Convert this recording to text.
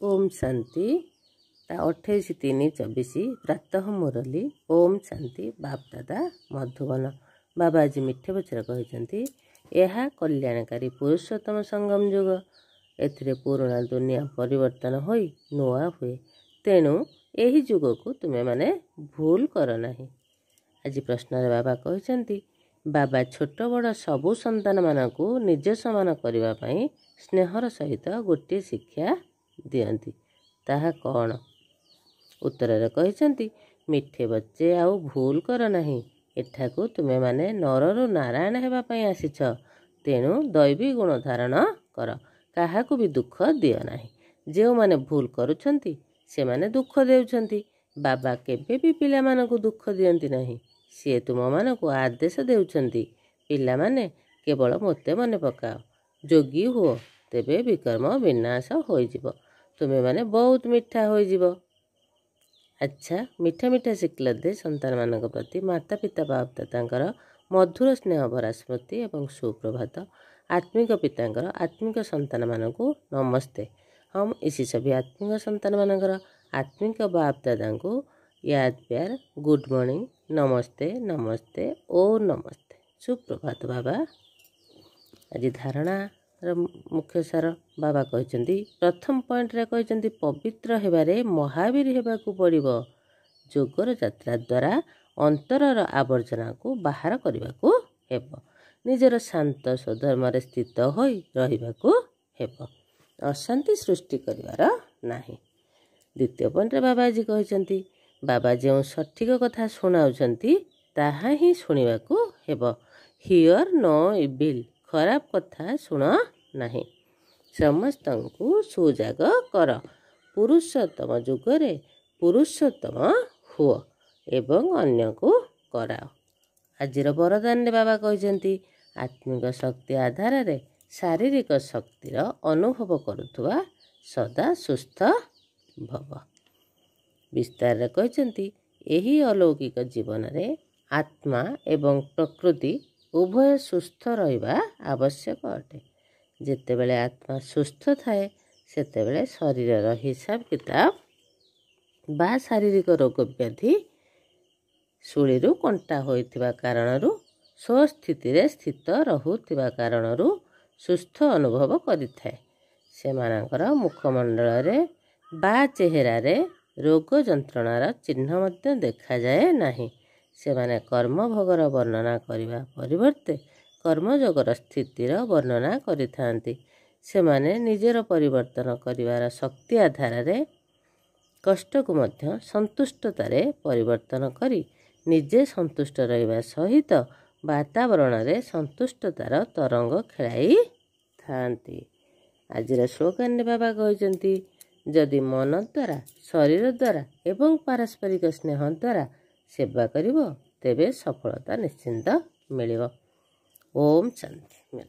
ओम शांति 28/3/24 प्रातः मुरली ओम शांति बाप दादा मधुबन बाबा आज मिठे बचर कहते यह कल्याणकारी पुरुषोत्तम संगम युग एथिरे पुराणा दुनिया परिवर्तन होई नुआ हुए तेणु यही युग को तुम्हें माने भूल कर नाही। आज प्रश्न बाबा कहते बाबा छोट बड़ सबु संतान मानकु निज समान करने स्नेहर सहित गोटे शिक्षा दियंती ताहा कौन। उत्तर कहते मिठे बच्चे आउ भूल कर नाही एठाकु तुमे माने नररु नारायण हेबापई आसीछ तेणु दैवी गुण धारण कर काहाकु भी दुख दियो नाही। जो माने भूल करुछंती से माने दुख देउछंती बाबा केबे भी पिला मानकु दुख दियंती नाही सी तुम मानकु आदेश देउछंती पिला माने केवल मोते मने पकाओ जोगी हुओ तेबे विकर्म विनाश होई जिवो तुम्हें माने बहुत मिठा होई जिवो। अच्छा मिठा मिठा शिखला दे संतान मानक प्रति माता पिता बाप दादांकर मधुर स्नेह भरा स्मृति एवं सुप्रभात आत्मिक पितांकर आत्मिक संतान मानकु नमस्ते। हम इसी सभी आत्मिक संतान मानकर आत्मिक बाप दादा को याद प्यार गुड मॉर्निंग नमस्ते नमस्ते ओ नमस्ते सुप्रभात। बाबा आज धारणा मुख्य सार बाबा कहते प्रथम पॉइंट रे कहते पवित्र हेबारे महावीर हेबाकू पड़िबो जोगर यात्रा द्वारा अंतरर आवर्जना को बाहर करबाकू हेबो निजर शांत स्वधर्म स्थित होई रहिबाकू हेबो अशांति सृष्टि करिवार नाही। द्वितीय पॉइंट रे बाबा जी कहते बाबा जो सठिक कथा शुणाउछंती ताहा ही शुणिबाकू हेबो हियर नो इविल खराब कथा शुण नाही समस्त को सुजाग कर पुरुषोत्तम जुगरे पुरुषोत्तम हुओ एवं अन्य को कराओ। आजिर वरदान रे बाबा कहते आत्मिक शक्ति आधार रे शारीरिक शक्तिर अनुभव करुथुवा सदा सुस्थ भव। विस्तार रे कहते एही अलौकिक जीवन रे आत्मा एवं प्रकृति उभय सुस्थ रहिबा आवश्यक अटे। जेतेबेले आत्मा सुस्थ थाए सेतेबेले शरीर हिसाब किताब बा शारीरिक रोग व्याधि शुळीरु कंटा होइथिबा कारणरू स्वस्थिति रे स्थित रहुथिबा कारणरू सुस्थ अनुभव करिथाए। सेमानकर मुखमंडल रे बा चेहरा रे रोग जंत्रणार चिन्ह मध्य देखा जाए नाही। सेमाने कर्म भोगर वर्णना करिबा परिवर्ते कर्मयोगर स्थितिर वर्णना करिथांती। सेमाने निजर परिवर्तन करिवार शक्ति आधार रे कष्ट को मध्य संतुष्टतारे परिवर्तन करी निजे संतुष्ट रहिबा सहित वातावरण रे संतुष्टतार तरंग खेलाई थांती। आजिर श्लोकन बाबा कहते जदि मन द्वारा शरीर द्वारा एवं पारस्परिक स्नेह द्वारा सेवा करिवो तेबे सफलता निश्चिंत मिलिवो। ओम शांति।